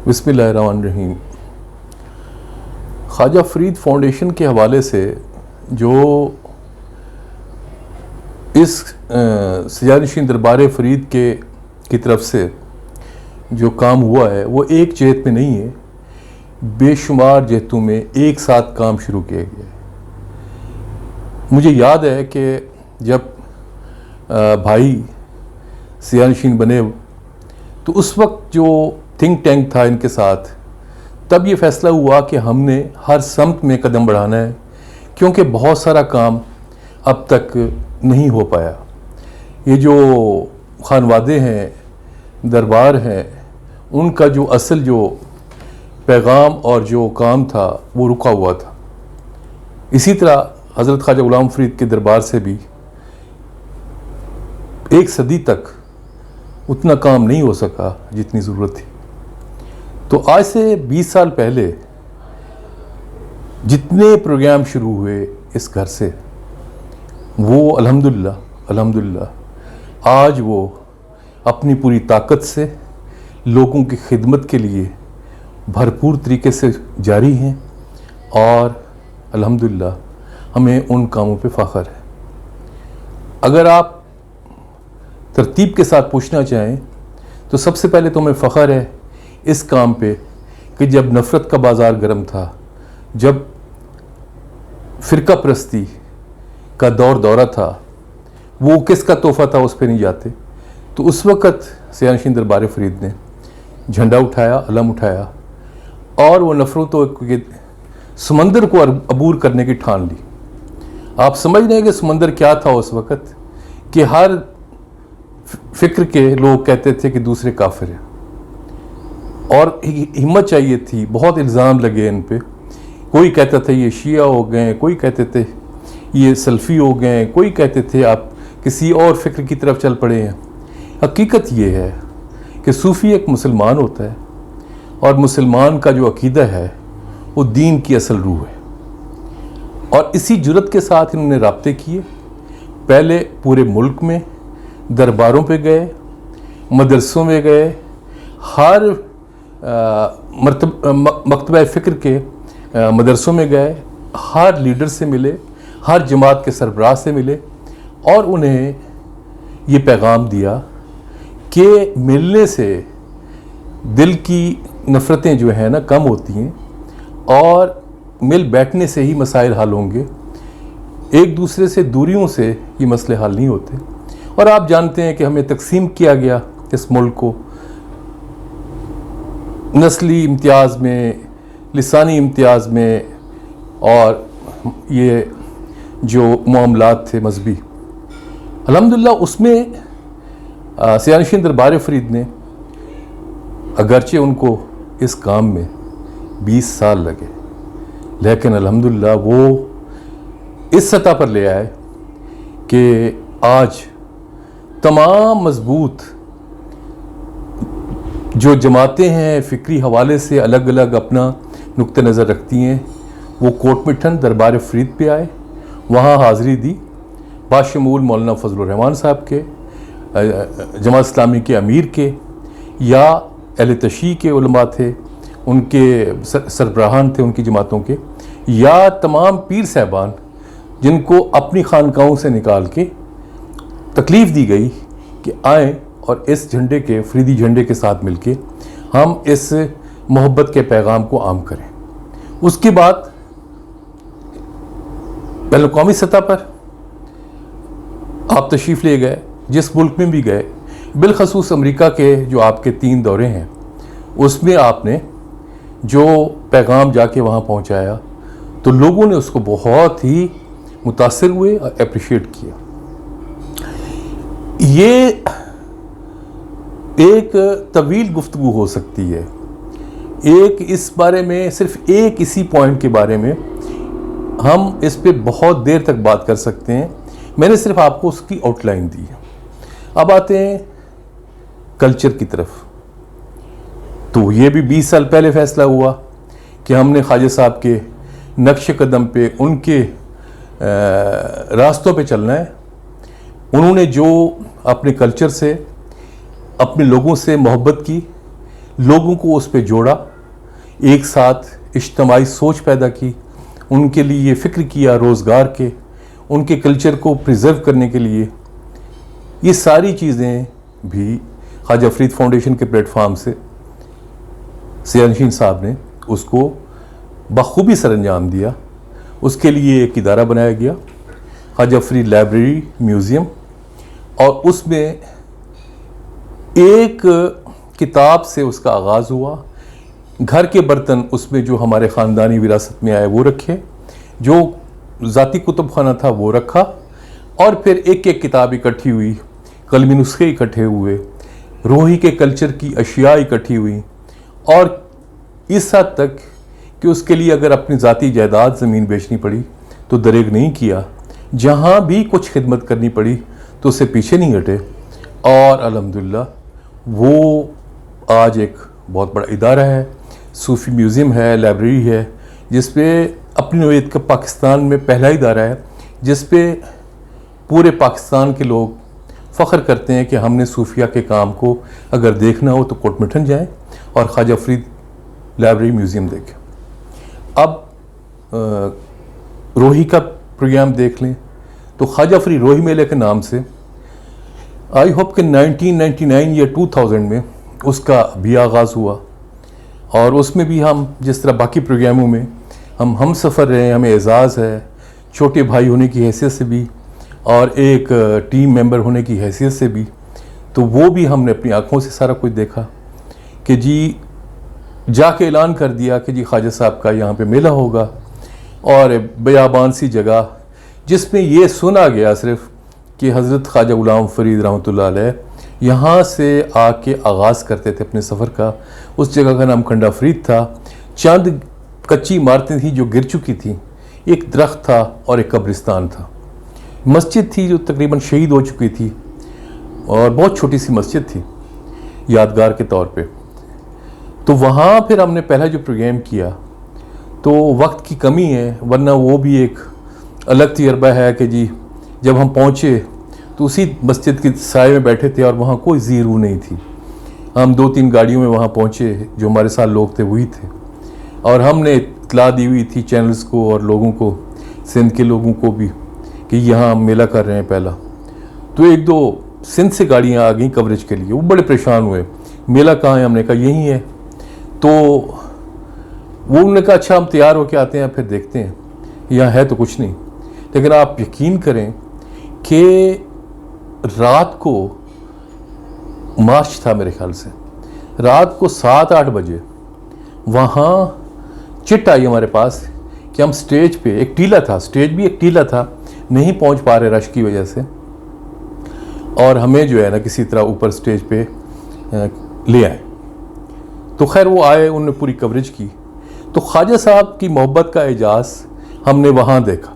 بسم اللہ الرحمن الرحیم۔ خواجہ فرید فاؤنڈیشن کے حوالے سے جو اس سجادنشین دربار فرید کی طرف سے جو کام ہوا ہے وہ ایک جہت میں نہیں ہے، بے شمار جہتوں میں ایک ساتھ کام شروع کیا گیا ہے۔ مجھے یاد ہے کہ جب بھائی سجادنشین بنے تو اس وقت جو تھنک ٹینک تھا ان کے ساتھ، تب یہ فیصلہ ہوا کہ ہم نے ہر سمت میں قدم بڑھانا ہے، کیونکہ بہت سارا کام اب تک نہیں ہو پایا۔ یہ جو خانوادے ہیں، دربار ہیں، ان کا جو اصل جو پیغام اور جو کام تھا وہ رکا ہوا تھا۔ اسی طرح حضرت خواجہ غلام فرید کے دربار سے بھی ایک صدی تک اتنا کام نہیں ہو سکا جتنی ضرورت تھی۔ تو آج سے 20 سال پہلے جتنے پروگرام شروع ہوئے اس گھر سے، وہ الحمدللہ آج وہ اپنی پوری طاقت سے لوگوں کی خدمت کے لیے بھرپور طریقے سے جاری ہیں، اور الحمدللہ ہمیں ان کاموں پہ فخر ہے۔ اگر آپ ترتیب کے ساتھ پوچھنا چاہیں تو سب سے پہلے تو ہمیں فخر ہے اس کام پہ کہ جب نفرت کا بازار گرم تھا، جب فرقہ پرستی کا دورہ تھا، وہ کس کا تحفہ تھا اس پہ نہیں جاتے، تو اس وقت سجادنشین دربار فرید نے جھنڈا اٹھایا، علم اٹھایا، اور وہ نفرتوں کے سمندر کو عبور کرنے کی ٹھان لی۔ آپ سمجھ رہے ہیں کہ سمندر کیا تھا اس وقت، کہ ہر فکر کے لوگ کہتے تھے کہ دوسرے کافر ہیں، اور ہمت چاہیے تھی۔ بہت الزام لگے ان پہ، کوئی کہتا تھا یہ شیعہ ہو گئے، کوئی کہتے تھے یہ سلفی ہو گئے، کوئی کہتے تھے آپ کسی اور فکر کی طرف چل پڑے ہیں۔ حقیقت یہ ہے کہ صوفی ایک مسلمان ہوتا ہے، اور مسلمان کا جو عقیدہ ہے وہ دین کی اصل روح ہے، اور اسی جرت کے ساتھ انہوں نے رابطے کیے۔ پہلے پورے ملک میں درباروں پہ گئے، مدرسوں میں گئے، ہر مکتبہ فکر کے مدرسوں میں گئے، ہر لیڈر سے ملے، ہر جماعت کے سربراہ سے ملے، اور انہیں یہ پیغام دیا کہ ملنے سے دل کی نفرتیں جو ہیں نا کم ہوتی ہیں، اور مل بیٹھنے سے ہی مسائل حل ہوں گے، ایک دوسرے سے دوریوں سے یہ مسئلے حل نہیں ہوتے۔ اور آپ جانتے ہیں کہ ہمیں تقسیم کیا گیا اس ملک کو نسلی امتیاز میں، لسانی امتیاز میں، اور یہ جو معاملات تھے مذہبی، الحمدللہ اس میں سجادنشین دربار فرید نے، اگرچہ ان کو اس کام میں 20 سال لگے، لیکن الحمدللہ وہ اس سطح پر لے آئے کہ آج تمام مضبوط جو جماعتیں ہیں فکری حوالے سے الگ الگ اپنا نقطہ نظر رکھتی ہیں، وہ کوٹ مٹھن دربار فرید پہ آئے، وہاں حاضری دی، باشمول مولانا فضل الرحمان صاحب کے، جماعت اسلامی کے امیر کے، یا اہل تشیع کے علماء تھے، ان کے سربراہان تھے ان کی جماعتوں کے، یا تمام پیر صاحبان جن کو اپنی خانقاہوں سے نکال کے تکلیف دی گئی کہ آئیں اور اس جھنڈے کے، فریدی جھنڈے کے ساتھ مل کے ہم اس محبت کے پیغام کو عام کریں۔ اس کے بعد بین الاقوامی سطح پر آپ تشریف لے گئے، جس ملک میں بھی گئے، بالخصوص امریکہ کے جو آپ کے 3 دورے ہیں، اس میں آپ نے جو پیغام جا کے وہاں پہنچایا تو لوگوں نے اس کو بہت ہی متاثر ہوئے اور اپریشیٹ کیا۔ یہ ایک طویل گفتگو ہو سکتی ہے، ایک اس بارے میں، صرف ایک اسی پوائنٹ کے بارے میں ہم اس پہ بہت دیر تک بات کر سکتے ہیں۔ میں نے صرف آپ کو اس کی آؤٹ لائن دی ہے۔ اب آتے ہیں کلچر کی طرف، تو یہ بھی 20 سال پہلے فیصلہ ہوا کہ ہم نے خواجہ صاحب کے نقش قدم پہ، ان کے راستوں پہ چلنا ہے۔ انہوں نے جو اپنے کلچر سے، اپنے لوگوں سے محبت کی، لوگوں کو اس پہ جوڑا، ایک ساتھ اجتماعی سوچ پیدا کی، ان کے لیے فکر کیا روزگار کے، ان کے کلچر کو پریزرو کرنے کے لیے. یہ ساری چیزیں بھی خواجہ فرید فاؤنڈیشن کے پلیٹ فارم سے سیانشین صاحب نے اس کو بخوبی سر انجام دیا. اس کے لیے ایک ادارہ بنایا گیا، خواجہ فرید لائبریری میوزیم، اور اس میں ایک کتاب سے اس کا آغاز ہوا. گھر کے برتن اس میں جو ہمارے خاندانی وراثت میں آئے وہ رکھے، جو ذاتی کتب خانہ تھا وہ رکھا، اور پھر ایک ایک کتاب اکٹھی ہوئی، قلمی نسخے اکٹھے ہوئے، روحی کے کلچر کی اشیاء اکٹھی ہوئی، اور اس حد تک کہ اس کے لیے اگر اپنی ذاتی جائیداد زمین بیچنی پڑی تو دریغ نہیں کیا. جہاں بھی کچھ خدمت کرنی پڑی تو اسے پیچھے نہیں ہٹے. اور الحمدللہ وہ آج ایک بہت بڑا ادارہ ہے، صوفی میوزیم ہے، لائبریری ہے، جس پہ اپنی نوعیت کا پاکستان میں پہلا ادارہ ہے جس پہ پورے پاکستان کے لوگ فخر کرتے ہیں کہ ہم نے صوفیہ کے کام کو اگر دیکھنا ہو تو کوٹ مٹھن جائیں اور خواجہ فرید لائبریری میوزیم دیکھیں. اب روحی کا پروگرام دیکھ لیں تو خواجہ فرید روحی میلے کے نام سے آئی ہوپ کہ 1999 یا 2000 میں اس کا بھی آغاز ہوا، اور اس میں بھی ہم جس طرح باقی پروگراموں میں ہم سفر رہے ہیں، ہمیں اعزاز ہے چھوٹے بھائی ہونے کی حیثیت سے بھی اور ایک ٹیم ممبر ہونے کی حیثیت سے بھی. تو وہ بھی ہم نے اپنی آنکھوں سے سارا کچھ دیکھا کہ جی جا کے اعلان کر دیا کہ جی خواجہ صاحب کا یہاں پہ میلہ ہوگا، اور بیابان سی جگہ جس میں یہ سنا گیا صرف کہ حضرت خواجہ غلام فرید رحمۃ اللہ علیہ یہاں سے آ کے آغاز کرتے تھے اپنے سفر کا. اس جگہ کا نام کنڈا فرید تھا. چند کچی عمارتیں تھیں جو گر چکی تھیں، ایک درخت تھا اور ایک قبرستان تھا. مسجد تھی جو تقریباً شہید ہو چکی تھی، اور بہت چھوٹی سی مسجد تھی یادگار کے طور پہ. تو وہاں پھر ہم نے پہلا جو پروگرام کیا، تو وقت کی کمی ہے ورنہ وہ بھی ایک الگ تجربہ ہے کہ جی جب ہم پہنچے تو اسی مسجد کے سائے میں بیٹھے تھے اور وہاں کوئی زی رو نہیں تھی. ہم 2-3 گاڑیوں میں وہاں پہنچے، جو ہمارے ساتھ لوگ تھے وہی تھے، اور ہم نے اطلاع دی ہوئی تھی چینلز کو اور لوگوں کو، سندھ کے لوگوں کو بھی، کہ یہاں ہم میلہ کر رہے ہیں پہلا. تو 1-2 سندھ سے گاڑیاں آ گئیں کوریج کے لیے. وہ بڑے پریشان ہوئے، میلہ کہاں ہے؟ ہم نے کہا یہی ہے. تو وہ انہوں نے کہا اچھا ہم تیار ہو کے آتے ہیں پھر دیکھتے ہیں، یہاں ہے تو کچھ نہیں. لیکن آپ یقین کریں کہ رات کو مارچ تھا میرے خیال سے، رات کو 7-8 بجے وہاں چٹ آئی ہمارے پاس کہ ہم سٹیج پہ، ایک ٹیلا تھا، سٹیج بھی ایک ٹیلا تھا، نہیں پہنچ پا رہے رش کی وجہ سے، اور ہمیں جو ہے نا کسی طرح اوپر سٹیج پہ لے آئے. تو خیر وہ آئے، انہوں نے پوری کوریج کی. تو خواجہ صاحب کی محبت کا اعجاز ہم نے وہاں دیکھا.